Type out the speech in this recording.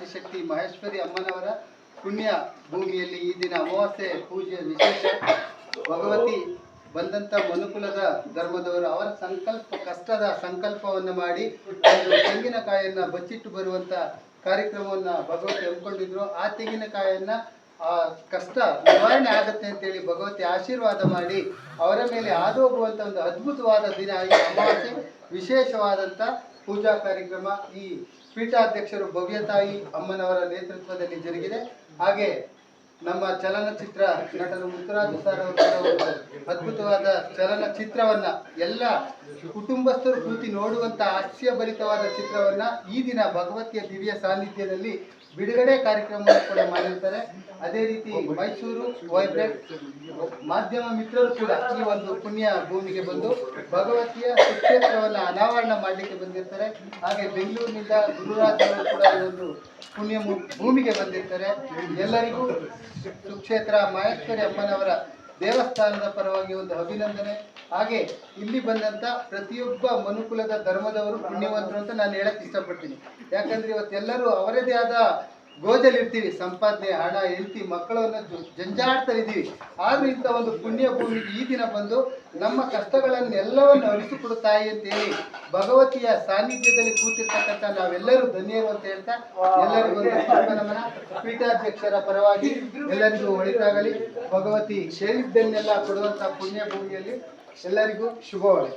ಆದಿಶಕ್ತಿ ಮಹೇಶ್ವರಿ ಅಮ್ಮನವರ ಪುಣ್ಯ ಭೂಮಿಯಲ್ಲಿ ಈ ದಿನ ಅಮಾವಾಸ್ಯೆ ಪೂಜೆ ವಿಶೇಷ. ಭಗವತಿ ಬಂದಂಥ ಮನುಕುಲದ ಧರ್ಮದವರು ಅವರ ಕಷ್ಟದ ಸಂಕಲ್ಪವನ್ನು ಮಾಡಿ ಒಂದು ತೆಂಗಿನಕಾಯಿಯನ್ನು ಬಚ್ಚಿಟ್ಟು ಬರುವಂಥ ಕಾರ್ಯಕ್ರಮವನ್ನು ಭಗವತಿ ಹಮ್ಮಿಕೊಂಡಿದ್ರು. ಆ ತೆಂಗಿನಕಾಯಿಯನ್ನು ಆ ಕಷ್ಟ ನಿವಾರಣೆ ಆಗುತ್ತೆ ಅಂತೇಳಿ ಭಗವತಿ ಆಶೀರ್ವಾದ ಮಾಡಿ ಅವರ ಮೇಲೆ ಆದೋಗುವಂಥ ಒಂದು ಅದ್ಭುತವಾದ ದಿನ ಈ ಅಮಾವಾಸ್ಯೆ. ವಿಶೇಷವಾದಂಥ ಪೂಜಾ ಕಾರ್ಯಕ್ರಮ ಈ ಪೀಠಾಧ್ಯಕ್ಷರು ಭವ್ಯತಾಯಿ ಅಮ್ಮನವರ ನೇತೃತ್ವದಲ್ಲಿ ಜರುಗಿದೆ. ಹಾಗೆ ನಮ್ಮ ಚಲನಚಿತ್ರ ನಟರು ಮುತ್ತುರಾಜು ಸರ್ ಅವರ ಅದ್ಭುತವಾದ ಚಲನಚಿತ್ರವನ್ನ ಎಲ್ಲ ಕುಟುಂಬಸ್ಥರು ಕೂತಿ ನೋಡುವಂತ ಹಾಸ್ಯಭರಿತವಾದ ಚಿತ್ರವನ್ನ ಈ ದಿನ ಭಗವತಿಯ ದಿವ್ಯ ಸಾನ್ನಿಧ್ಯದಲ್ಲಿ ಬಿಡುಗಡೆ ಕಾರ್ಯಕ್ರಮವನ್ನು ಕೂಡ ಮಾಡಿರ್ತಾರೆ. ಅದೇ ರೀತಿ ಮೈಸೂರು ವೈಬ್ರೆಂಟ್ ಮಾಧ್ಯಮ ಮಿತ್ರರು ಕೂಡ ಈ ಒಂದು ಪುಣ್ಯ ಭೂಮಿಗೆ ಬಂದು ಭಗವತಿಯ ಸುಕ್ಷೇತ್ರವನ್ನು ಅನಾವರಣ ಮಾಡಲಿಕ್ಕೆ ಬಂದಿರ್ತಾರೆ. ಹಾಗೆ ಬೆಂಗಳೂರಿನಿಂದ ಗುರುರಾಜ್ ಅವರು ಕೂಡ ಈ ಒಂದು ಪುಣ್ಯ ಭೂಮಿಗೆ ಬಂದಿರ್ತಾರೆ. ಎಲ್ಲರಿಗೂ ಸುಕ್ಷೇತ್ರ ಮಹೇಶ್ವರಿ ಅಮ್ಮನವರ ದೇವಸ್ಥಾನದ ಪರವಾಗಿ ಒಂದು ಅಭಿನಂದನೆ. ಹಾಗೆ ಇಲ್ಲಿ ಬಂದಂಥ ಪ್ರತಿಯೊಬ್ಬ ಮನುಕುಲದ ಧರ್ಮದವರು ಪುಣ್ಯವಂತರು ಅಂತ ನಾನು ಹೇಳಕ್ ಇಷ್ಟಪಡ್ತೀನಿ. ಯಾಕಂದ್ರೆ ಇವತ್ತೆಲ್ಲರೂ ಅವರದೇ ಆದ ಗೋಜಲಿರ್ತೀವಿ, ಸಂಪಾದನೆ, ಹಣ, ಹೆಂಡತಿ, ಮಕ್ಕಳನ್ನ ಜಂಜಾಡ್ತಾರಿದ್ದೀವಿ. ಆದ್ರೂ ಇಂಥ ಒಂದು ಪುಣ್ಯ ಭೂಮಿಗೆ ಈ ದಿನ ಬಂದು ನಮ್ಮ ಕಷ್ಟಗಳನ್ನೆಲ್ಲವನ್ನು ಅಳಿಸಿಕೊಡುತ್ತಾಯಿ ಅಂತ ಹೇಳಿ ಭಗವತಿಯ ಸಾನ್ನಿಧ್ಯದಲ್ಲಿ ಕೂತಿರ್ತಕ್ಕಂಥ ನಾವೆಲ್ಲರೂ ಧನ್ಯರು ಅಂತ ಹೇಳ್ತಾ ಎಲ್ಲರಿಗೂ ನಮನ. ಪೀಠಾಧ್ಯಕ್ಷರ ಪರವಾಗಿ ಎಲ್ಲರಿಗೂ ಒಳಿತಾಗಲಿ. ಭಗವತಿ ಹೇಳಿದ್ದನ್ನೆಲ್ಲ ಕೊಡುವಂಥ ಪುಣ್ಯ ಭೂಮಿಯಲ್ಲಿ ಎಲ್ಲರಿಗೂ ಶುಭವಾಗಲಿ.